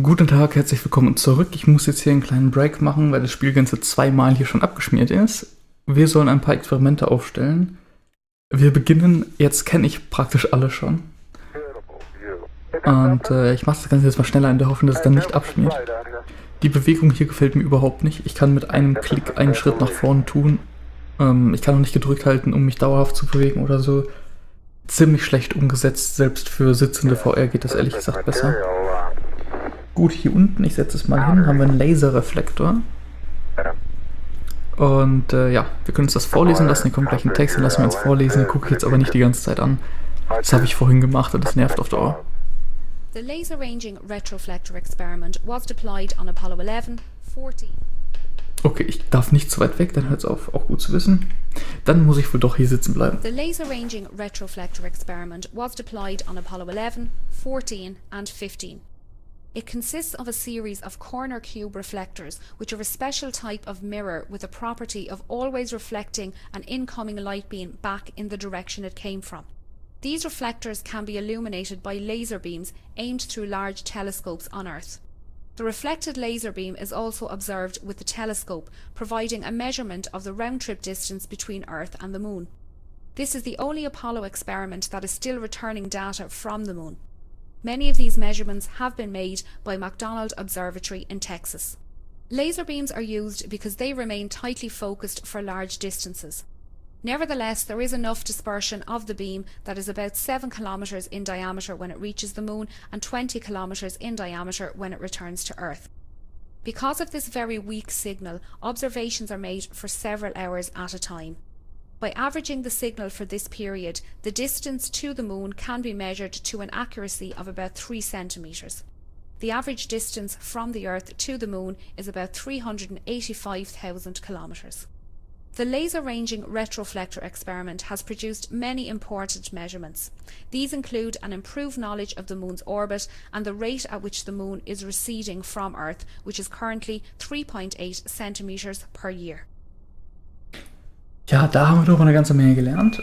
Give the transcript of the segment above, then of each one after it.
Guten Tag, herzlich willkommen zurück. Ich muss jetzt hier einen kleinen Break machen, weil das Spiel ganze zweimal hier schon abgeschmiert ist. Wir sollen ein paar Experimente aufstellen. Wir beginnen, jetzt kenne ich praktisch alle schon. Und ich mache das Ganze jetzt mal schneller in der Hoffnung, dass es dann nicht abschmiert. Die Bewegung hier gefällt mir überhaupt nicht. Ich kann mit einem Klick einen Schritt nach vorne tun. Ich kann auch nicht gedrückt halten, um mich dauerhaft zu bewegen oder so. Ziemlich schlecht umgesetzt, selbst für sitzende VR geht das ehrlich gesagt besser. Gut, hier unten, ich setze es mal hin, haben wir einen Laserreflektor. Und ja, wir können uns das vorlesen lassen, hier kommt gleich ein Text, den lassen wir uns vorlesen, den gucke ich jetzt aber nicht die ganze Zeit an. Das habe ich vorhin gemacht und das nervt auf Dauer. The laser ranging retroflector experiment was deployed on Apollo 11, 14. Okay, ich darf nicht zu weit weg, dann hört es auf, auch gut zu wissen. Dann muss ich wohl doch hier sitzen bleiben. The laser ranging retroflector experiment was deployed on Apollo 11, 14 and 15. It consists of a series of corner cube reflectors, which are a special type of mirror with a property of always reflecting an incoming light beam back in the direction it came from. These reflectors can be illuminated by laser beams aimed through large telescopes on Earth. The reflected laser beam is also observed with the telescope, providing a measurement of the round-trip distance between Earth and the Moon. This is the only Apollo experiment that is still returning data from the Moon. Many of these measurements have been made by McDonald Observatory in Texas. Laser beams are used because they remain tightly focused for large distances. Nevertheless, there is enough dispersion of the beam that is about 7 kilometers in diameter when it reaches the Moon and 20 kilometers in diameter when it returns to Earth. Because of this very weak signal, observations are made for several hours at a time. By averaging the signal for this period, the distance to the Moon can be measured to an accuracy of about 3 centimeters. The average distance from the Earth to the Moon is about 385,000 kilometers. The laser-ranging retroflector experiment has produced many important measurements. These include an improved knowledge of the Moon's orbit and the rate at which the Moon is receding from Earth, which is currently 3.8 centimeters per year. Ja, da haben wir doch eine ganze Menge gelernt.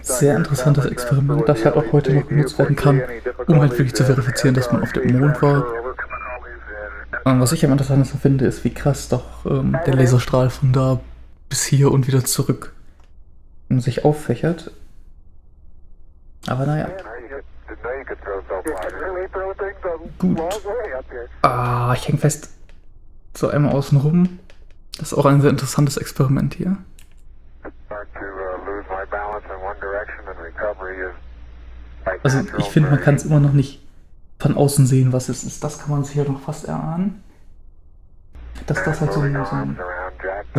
Sehr interessantes Experiment, das halt auch heute noch genutzt werden kann, um halt wirklich zu verifizieren, dass man auf dem Mond war. Was ich am interessantesten finde, ist, wie krass doch der Laserstrahl von da bis hier und wieder zurück sich auffächert. Aber naja. Gut. Ich hänge fest. So einmal außen rum. Das ist auch ein sehr interessantes Experiment hier. Also ich finde, man kann es immer noch nicht von außen sehen, was es ist. Das kann man sich hier noch fast erahnen. Dass das halt so ein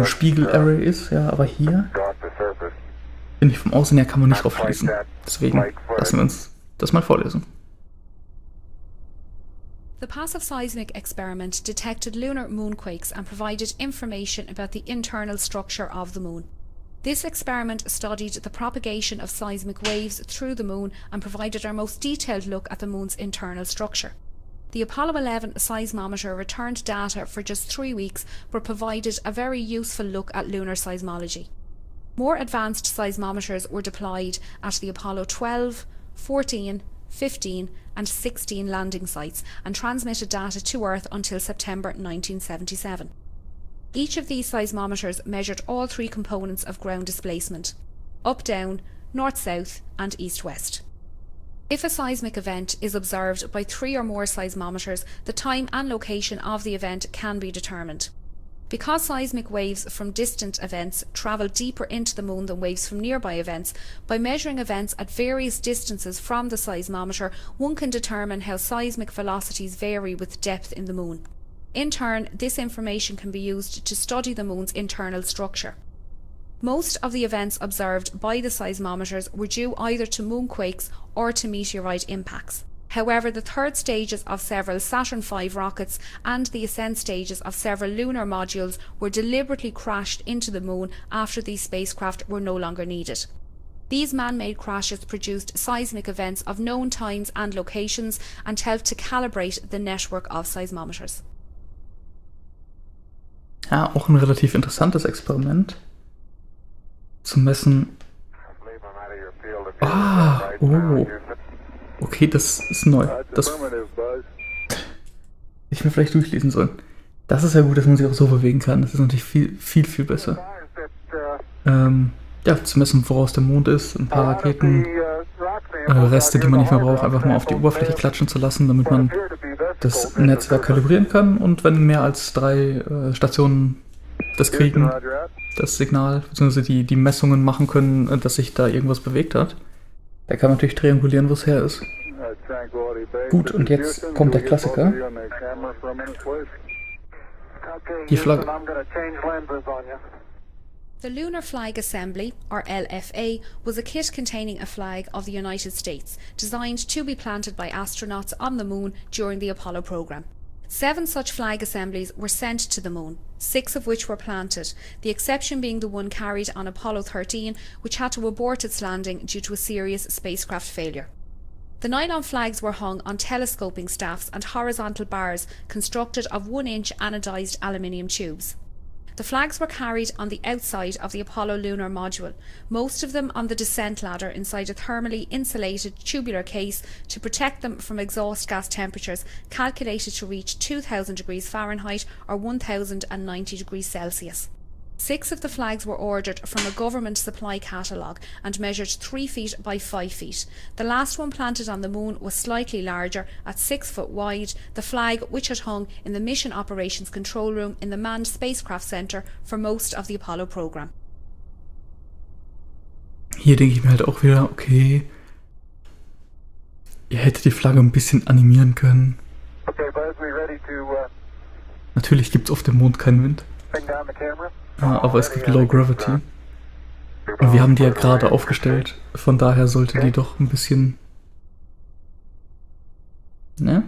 Spiegel-Array ist, ja, aber hier finde ich vom Außen her kann man nicht drauf schließen. Deswegen lassen wir uns das mal vorlesen. The passive seismic experiment detected lunar moonquakes and provided information about the internal structure of the Moon. This experiment studied the propagation of seismic waves through the Moon and provided our most detailed look at the Moon's internal structure. The Apollo 11 seismometer returned data for just 3 weeks but provided a very useful look at lunar seismology. More advanced seismometers were deployed at the Apollo 12, 14, 15 and 16 landing sites and transmitted data to Earth until September 1977. Each of these seismometers measured all 3 components of ground displacement: up-down, north-south and east-west. If a seismic event is observed by 3 or more seismometers, the time and location of the event can be determined. Because seismic waves from distant events travel deeper into the Moon than waves from nearby events, by measuring events at various distances from the seismometer, one can determine how seismic velocities vary with depth in the Moon. In turn, this information can be used to study the Moon's internal structure. Most of the events observed by the seismometers were due either to moonquakes or to meteorite impacts. However, the third stages of several Saturn V rockets and the ascent stages of several lunar modules were deliberately crashed into the Moon after these spacecraft were no longer needed. These man-made crashes produced seismic events of known times and locations and helped to calibrate the network of seismometers. Ja, auch ein relativ interessantes Experiment. Zu messen. Oh. Okay, das ist neu. ich mir vielleicht durchlesen sollen. Das ist ja gut, dass man sich auch so bewegen kann. Das ist natürlich viel besser. Ja, zu messen, woraus der Mond ist, ein paar Raketen, Reste, die man nicht mehr braucht, einfach mal auf die Oberfläche klatschen zu lassen, damit man das Netzwerk kalibrieren kann. Und wenn mehr als 3 Stationen das kriegen, das Signal, beziehungsweise die Messungen machen können, dass sich da irgendwas bewegt hat, da kann man natürlich triangulieren, wo es her ist. Gut, und jetzt kommt der Klassiker. Die Flagge. The Lunar Flag Assembly, or LFA, was a kit containing a flag of the United States, designed to be planted by astronauts on the Moon during the Apollo program. 7 such flag assemblies were sent to the Moon, 6 of which were planted, the exception being the one carried on Apollo 13, which had to abort its landing due to a serious spacecraft failure. The nylon flags were hung on telescoping staffs and horizontal bars constructed of 1-inch anodized aluminium tubes. The flags were carried on the outside of the Apollo lunar module, most of them on the descent ladder inside a thermally insulated tubular case to protect them from exhaust gas temperatures calculated to reach 2000 degrees Fahrenheit or 1090 degrees Celsius. 6 of the flags were ordered from a government supply catalogue and measured 3 feet by 5 feet. The last one planted on the Moon was slightly larger, at 6 foot wide, the flag which had hung in the Mission Operations Control Room in the Manned Spacecraft Center for most of the Apollo program. Hier denke ich mir halt auch wieder, okay, ihr hättet die Flagge ein bisschen animieren können. Natürlich gibt es auf dem Mond keinen Wind. Aber es gibt Low Gravity. Und wir haben die ja gerade aufgestellt. Von daher sollte die doch ein bisschen... Ne?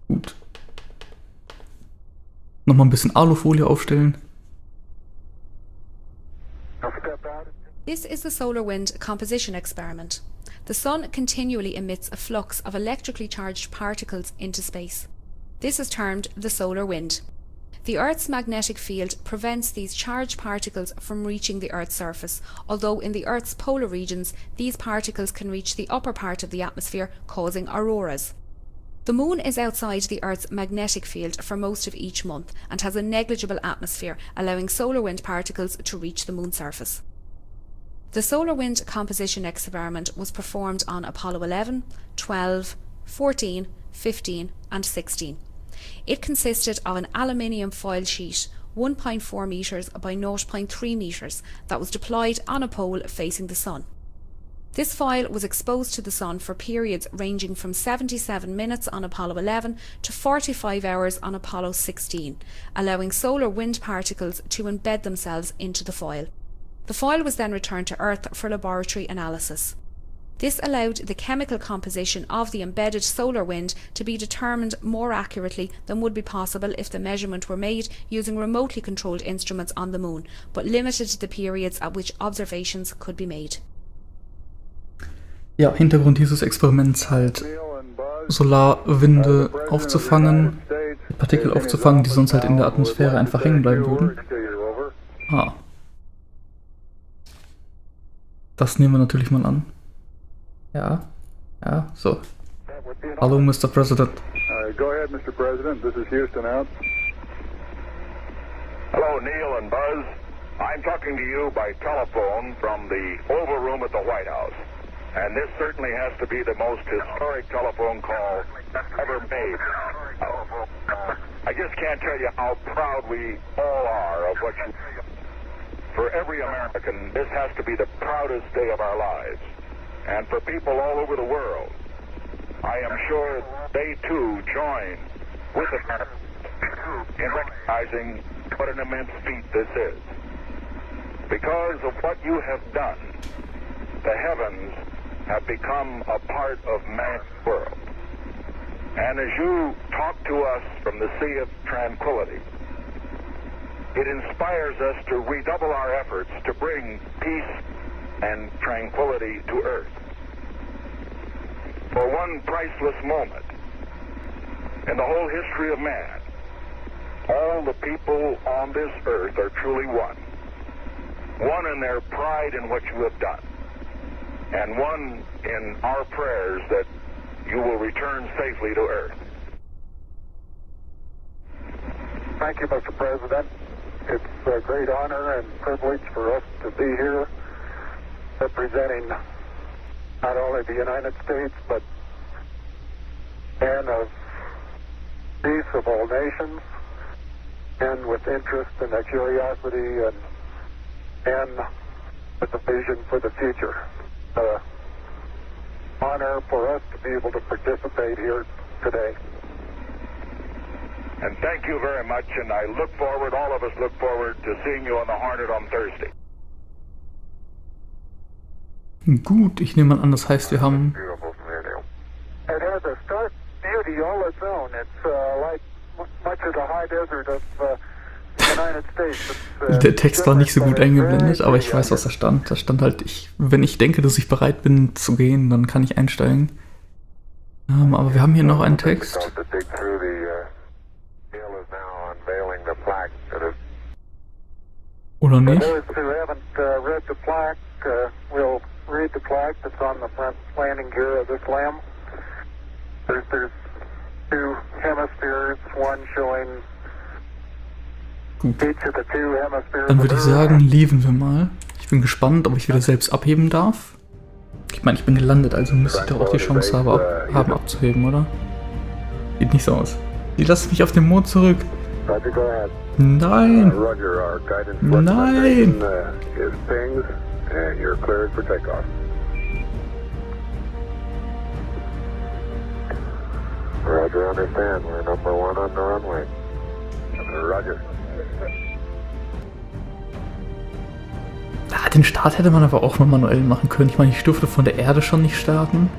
Gut. Nochmal ein bisschen Alufolie aufstellen. This is the solar wind composition experiment. The sun continually emits a flux of electrically charged particles into space. This is termed the solar wind. The Earth's magnetic field prevents these charged particles from reaching the Earth's surface, although in the Earth's polar regions, these particles can reach the upper part of the atmosphere, causing auroras. The Moon is outside the Earth's magnetic field for most of each month and has a negligible atmosphere, allowing solar wind particles to reach the Moon's surface. The solar wind composition experiment was performed on Apollo 11, 12, 14, 15 and 16. It consisted of an aluminium foil sheet 1.4 metres by 0.3 metres that was deployed on a pole facing the Sun. This foil was exposed to the Sun for periods ranging from 77 minutes on Apollo 11 to 45 hours on Apollo 16, allowing solar wind particles to embed themselves into the foil. The foil was then returned to Earth for laboratory analysis. This allowed the chemical composition of the embedded solar wind to be determined more accurately than would be possible if the measurement were made using remotely controlled instruments on the Moon, but limited the periods at which observations could be made. Ja, Hintergrund dieses Experiments halt Solarwinde aufzufangen, Partikel aufzufangen, die sonst halt in der Atmosphäre einfach hängen bleiben würden. Ah. Das nehmen wir natürlich mal an. Ja, so. Hallo, Mr. President. Go ahead, Mr. President. This is Houston out. Hello, Neil and Buzz. I'm talking to you by telephone from the Oval Room at the White House. And this certainly has to be the most historic telephone call ever made. I just can't tell you how proud we all are of what you... For every American, this has to be the proudest day of our lives. And for people all over the world, I am sure they too join with America in recognizing what an immense feat this is. Because of what you have done, the heavens have become a part of man's world. And as you talk to us from the Sea of Tranquility, it inspires us to redouble our efforts to bring peace and tranquility to Earth. For one priceless moment in the whole history of man, all the people on this earth are truly one. One in their pride in what you have done, and one in our prayers that you will return safely to Earth. Thank you, Mr. President. It's a great honor and privilege for us to be here representing not only the United States, but men of peace of all nations, men with interest and a curiosity, and men with a vision for the future. Honor for us to be able to participate here today. And thank you very much, and I look forward, all of us look forward to seeing you on the Hornet on Thursday. Gut, ich nehme mal an, das heißt, wir haben... It has a stark beauty all its own. It's like much of the high desert of the United States. Der Text war nicht so gut eingeblendet, aber ich weiß, was da stand. Da stand halt, wenn ich denke, dass ich bereit bin zu gehen, dann kann ich einsteigen. Aber wir haben hier noch einen Text. Oder nicht? For those who haven't read the plaque, we'll read the plaque that's on the front landing gear of this lamb. There's two hemispheres, one showing Gut. each of the two hemispheres. Dann würde ich sagen, lieben wir mal. Ich bin gespannt, ob ich wieder selbst abheben darf. Ich meine, ich bin gelandet, also müsste ich doch auch die Chance haben abzuheben, oder? Sieht nicht so aus. Die lassen mich auf den Mond zurück. Nein! Nein! Roger, understand. We're number one on the runway. Roger. Den Start hätte man aber auch mal manuell machen können. Ich meine, ich durfte von der Erde schon nicht starten.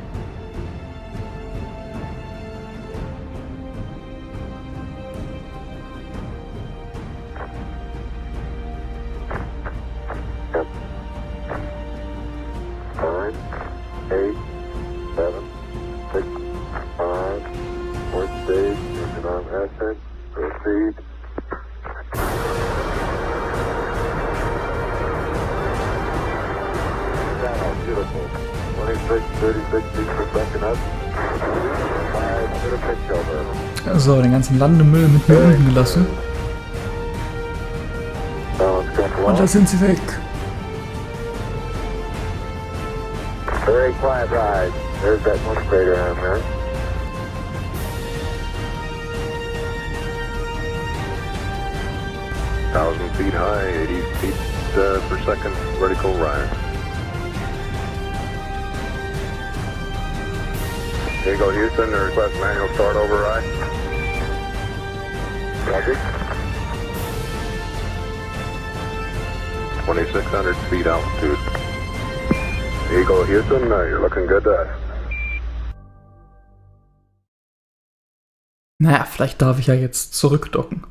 So, den ganzen Landemüll mit mir unten gelassen. Und da sind sie weg. Very quiet ride. There's that one crater down there. Feet high, 80 feet per second vertical rise. Here you go, Houston. Request manual start override. Roger. 2,600 feet altitude. Here you go, Houston. You're looking good to us. Naja, vielleicht darf ich ja jetzt zurückdocken.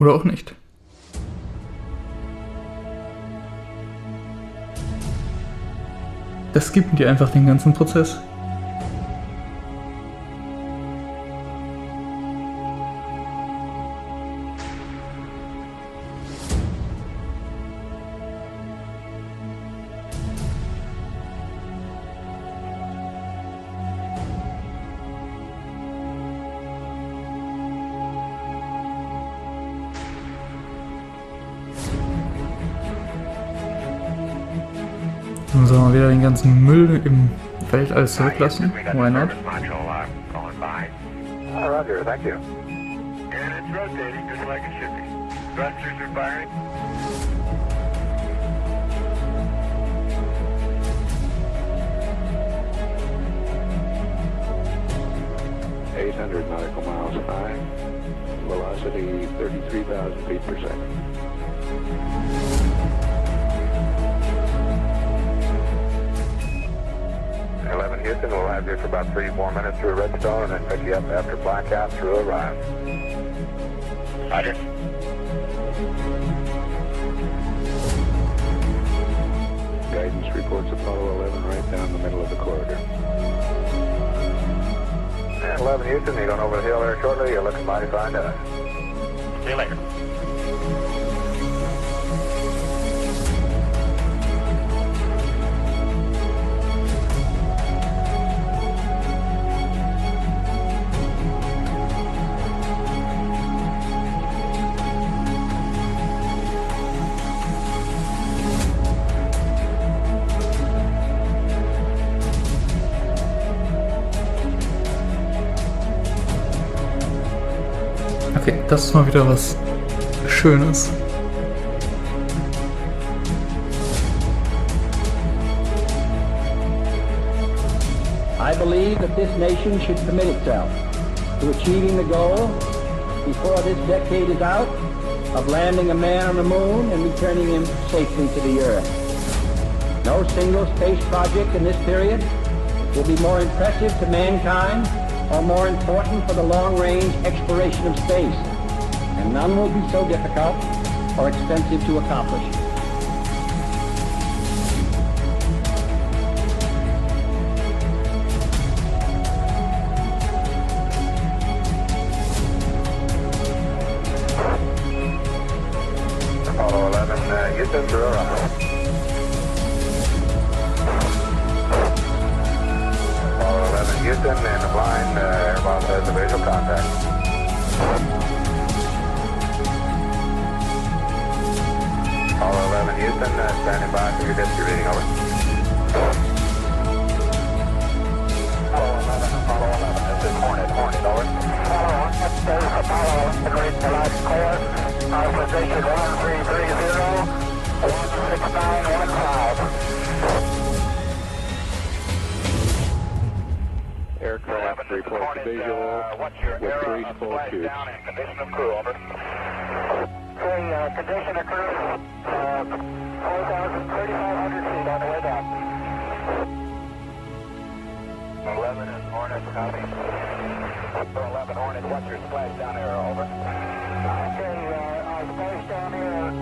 Oder auch nicht. Das gibt dir einfach den ganzen Prozess. Dann sollen wir wieder den ganzen Müll im Weltall zurücklassen. Why not? Roger, thank you. And it's rotating just like it should be. Thrusters are firing. nautical miles high. Velocity 33,000 feet per second. Houston, we'll have you for about 3 more minutes through Redstone and then pick you up after blackout through Orion. Roger. Guidance reports Apollo 11 right down the middle of the corridor. And 11 Houston, you're going over the hill there shortly. You're looking mighty fine to us. See you later. Okay, das ist mal wieder was Schönes. I believe that this nation should commit itself to achieving the goal before this decade is out of landing a man on the moon and returning him safely to the Earth. No single space project in this period will be more impressive to mankind or more important for the long-range exploration of space, and none will be so difficult or expensive to accomplish. Apollo 11, Houston, Aurora. Apollo 11, Houston, and the blind, Airbus has a visual contact. Apollo 11, Houston, standing by for your dispatch reading, over. Apollo 11, this is Hornet, over. Apollo 1, this is Apollo 11, reading the last course. Our position 1330, 16915. Aircraft reports visual with 3 full tubes. Condition of crew, over. Condition of crew, 4,500 feet on the way down. 11 is Hornet, copy. 11 Hornet, what's your splash down there, over? Okay, our splash down here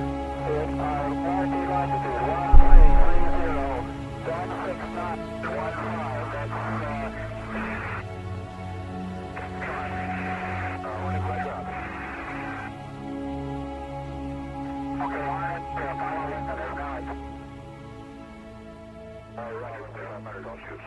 is our warranty longitude, 1330, 16915. That's, Hornet, pleasure up. Okay, Hornet, follow in to their guide. All right, better don't shoot.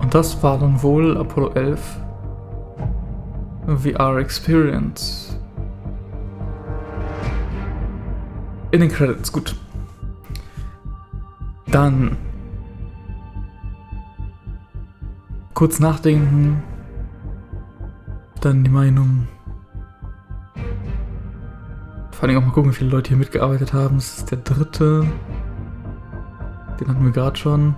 Und das war dann wohl Apollo 11 VR Experience. In den Credits, gut. Dann kurz nachdenken, dann die Meinung. Vor allem auch mal gucken, wie viele Leute hier mitgearbeitet haben. Das ist der 3. Den hatten wir gerade schon.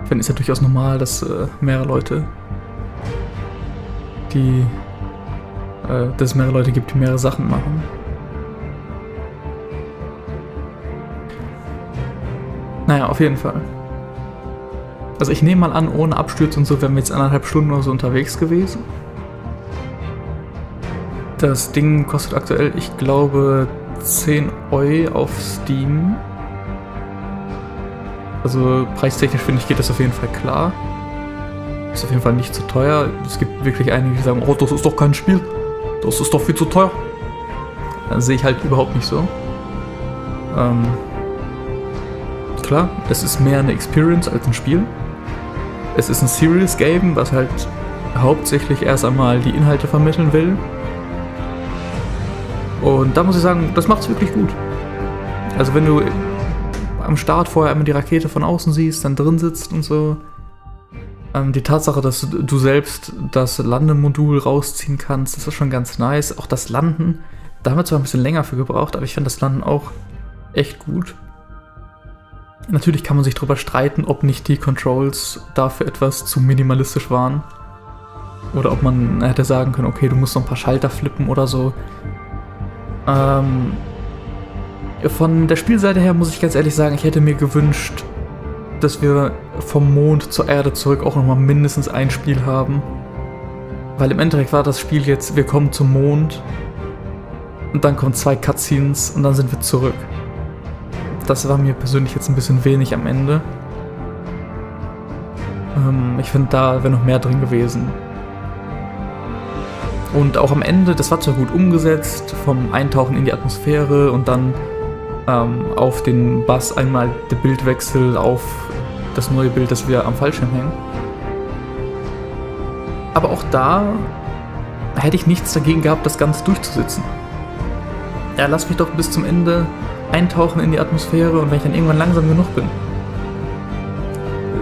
Ich finde, ist ja durchaus normal, dass mehrere Leute, dass es mehrere Leute gibt, die mehrere Sachen machen. Naja, auf jeden Fall. Also ich nehme mal an, ohne Abstürze und so wären wir jetzt 1,5 Stunden oder so unterwegs gewesen. Das Ding kostet aktuell, ich glaube, 10 € auf Steam. Also preistechnisch finde ich, geht das auf jeden Fall klar. Ist auf jeden Fall nicht zu teuer. Es gibt wirklich einige, die sagen, oh, das ist doch kein Spiel. Das ist doch viel zu teuer. Das sehe ich halt überhaupt nicht so. Klar, es ist mehr eine Experience als ein Spiel. Es ist ein Serious Game, was halt hauptsächlich erst einmal die Inhalte vermitteln will. Und da muss ich sagen, das macht es wirklich gut. Also wenn du am Start vorher einmal die Rakete von außen siehst, dann drin sitzt und so. Die Tatsache, dass du selbst das Landemodul rausziehen kannst, das ist schon ganz nice. Auch das Landen, da haben wir zwar ein bisschen länger für gebraucht, aber ich finde das Landen auch echt gut. Natürlich kann man sich darüber streiten, ob nicht die Controls dafür etwas zu minimalistisch waren. Oder ob man hätte sagen können, okay, du musst noch ein paar Schalter flippen oder so. Von der Spielseite her muss ich ganz ehrlich sagen, ich hätte mir gewünscht, dass wir vom Mond zur Erde zurück auch nochmal mindestens ein Spiel haben. Weil im Endeffekt war das Spiel jetzt, wir kommen zum Mond und dann kommen 2 Cutscenes und dann sind wir zurück. Das war mir persönlich jetzt ein bisschen wenig am Ende. Ich finde, da wäre noch mehr drin gewesen. Und auch am Ende, das war zwar gut umgesetzt, vom Eintauchen in die Atmosphäre und dann auf den Bus einmal der Bildwechsel auf das neue Bild, das wir am Fallschirm hängen. Aber auch da hätte ich nichts dagegen gehabt, das Ganze durchzusitzen. Ja, lass mich doch bis zum Ende eintauchen in die Atmosphäre und wenn ich dann irgendwann langsam genug bin,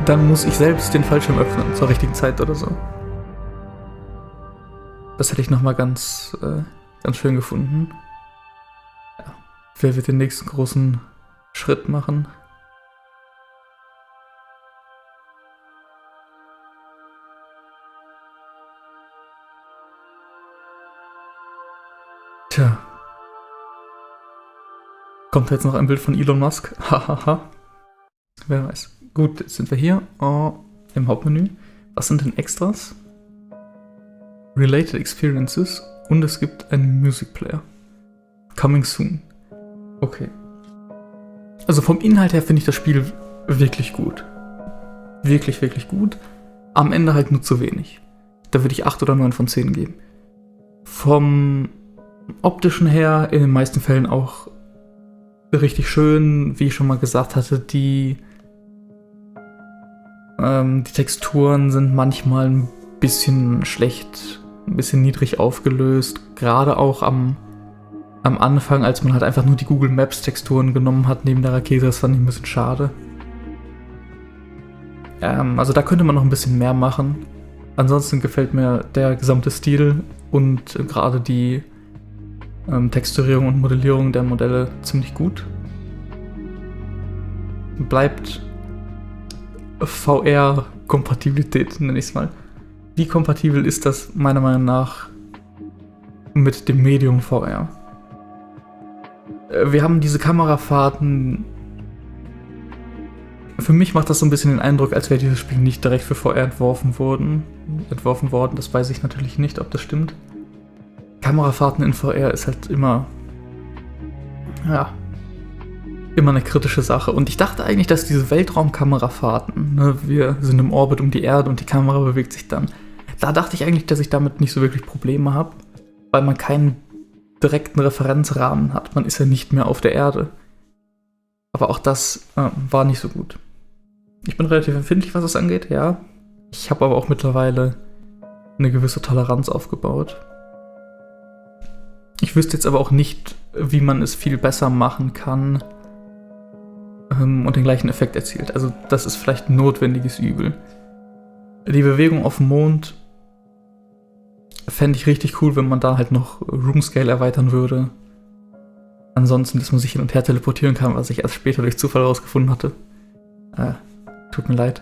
dann muss ich selbst den Fallschirm öffnen, zur richtigen Zeit oder so. Das hätte ich nochmal ganz schön gefunden. Ja. Wer wird den nächsten großen Schritt machen? Tja. Kommt jetzt noch ein Bild von Elon Musk? Hahaha. Wer weiß. Gut, jetzt sind wir hier im Hauptmenü. Was sind denn Extras? Related Experiences und es gibt einen Music Player. Coming soon. Okay. Also vom Inhalt her finde ich das Spiel wirklich gut. Wirklich, wirklich gut. Am Ende halt nur zu wenig. Da würde ich 8 oder 9 von 10 geben. Vom optischen her in den meisten Fällen auch richtig schön, wie ich schon mal gesagt hatte, die Texturen sind manchmal ein bisschen schlecht, ein bisschen niedrig aufgelöst, gerade auch am Anfang, als man halt einfach nur die Google Maps Texturen genommen hat neben der Rakete, das fand ich ein bisschen schade. Also da könnte man noch ein bisschen mehr machen. Ansonsten gefällt mir der gesamte Stil und gerade die Texturierung und Modellierung der Modelle ziemlich gut. Bleibt VR-Kompatibilität, nenne ich es mal. Wie kompatibel ist das meiner Meinung nach mit dem Medium VR? Wir haben diese Kamerafahrten. Für mich macht das so ein bisschen den Eindruck, als wäre dieses Spiel nicht direkt für VR entworfen worden. Das weiß ich natürlich nicht, ob das stimmt. Kamerafahrten in VR ist halt immer eine kritische Sache. Und ich dachte eigentlich, dass diese Weltraumkamerafahrten, ne, wir sind im Orbit um die Erde und die Kamera bewegt sich dann. Da dachte ich eigentlich, dass ich damit nicht so wirklich Probleme habe, weil man keinen direkten Referenzrahmen hat. Man ist ja nicht mehr auf der Erde. Aber auch das war nicht so gut. Ich bin relativ empfindlich, was das angeht, ja. Ich habe aber auch mittlerweile eine gewisse Toleranz aufgebaut. Ich wüsste jetzt aber auch nicht, wie man es viel besser machen kann und den gleichen Effekt erzielt. Also das ist vielleicht ein notwendiges Übel. Die Bewegung auf dem Mond fände ich richtig cool, wenn man da halt noch Room Scale erweitern würde. Ansonsten, dass man sich hin und her teleportieren kann, was ich erst später durch Zufall rausgefunden hatte. Tut mir leid.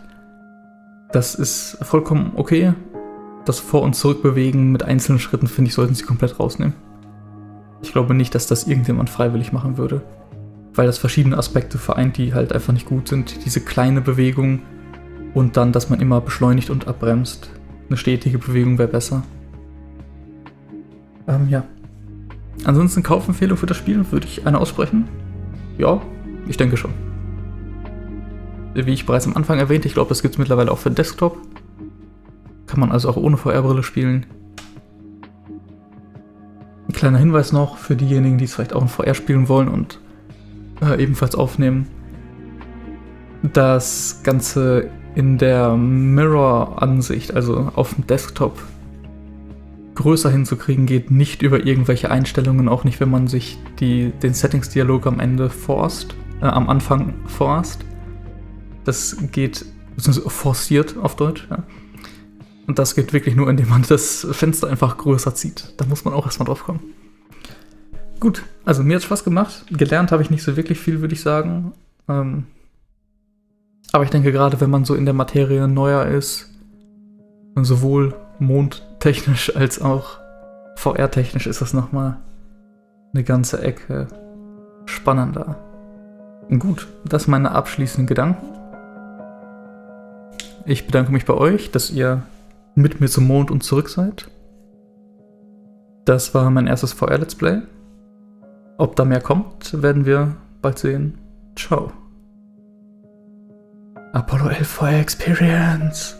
Das ist vollkommen okay. Das Vor- und Zurückbewegen mit einzelnen Schritten, finde ich, sollten sie komplett rausnehmen. Ich glaube nicht, dass das irgendjemand freiwillig machen würde. Weil das verschiedene Aspekte vereint, die halt einfach nicht gut sind. Diese kleine Bewegung und dann, dass man immer beschleunigt und abbremst. Eine stetige Bewegung wäre besser. Ja. Ansonsten Kaufempfehlung für das Spiel, würde ich eine aussprechen? Ja, ich denke schon. Wie ich bereits am Anfang erwähnte, ich glaube, das gibt es mittlerweile auch für Desktop. Kann man also auch ohne VR-Brille spielen. Ein kleiner Hinweis noch für diejenigen, die es vielleicht auch in VR spielen wollen und ebenfalls aufnehmen. Das Ganze in der Mirror-Ansicht, also auf dem Desktop, größer hinzukriegen, geht nicht über irgendwelche Einstellungen, auch nicht, wenn man sich den Settings-Dialog am Anfang forst. Das geht, beziehungsweise forciert auf Deutsch, ja. Und das geht wirklich nur, indem man das Fenster einfach größer zieht. Da muss man auch erstmal drauf kommen. Gut, also mir hat Spaß gemacht. Gelernt habe ich nicht so wirklich viel, würde ich sagen. Aber ich denke, gerade wenn man so in der Materie neuer ist, sowohl mondtechnisch als auch VR-technisch, ist das nochmal eine ganze Ecke spannender. Gut, das sind meine abschließenden Gedanken. Ich bedanke mich bei euch, dass ihr mit mir zum Mond und zurück seid. Das war mein erstes VR-Let's Play. Ob da mehr kommt, werden wir bald sehen. Ciao. Apollo 11 VR Experience.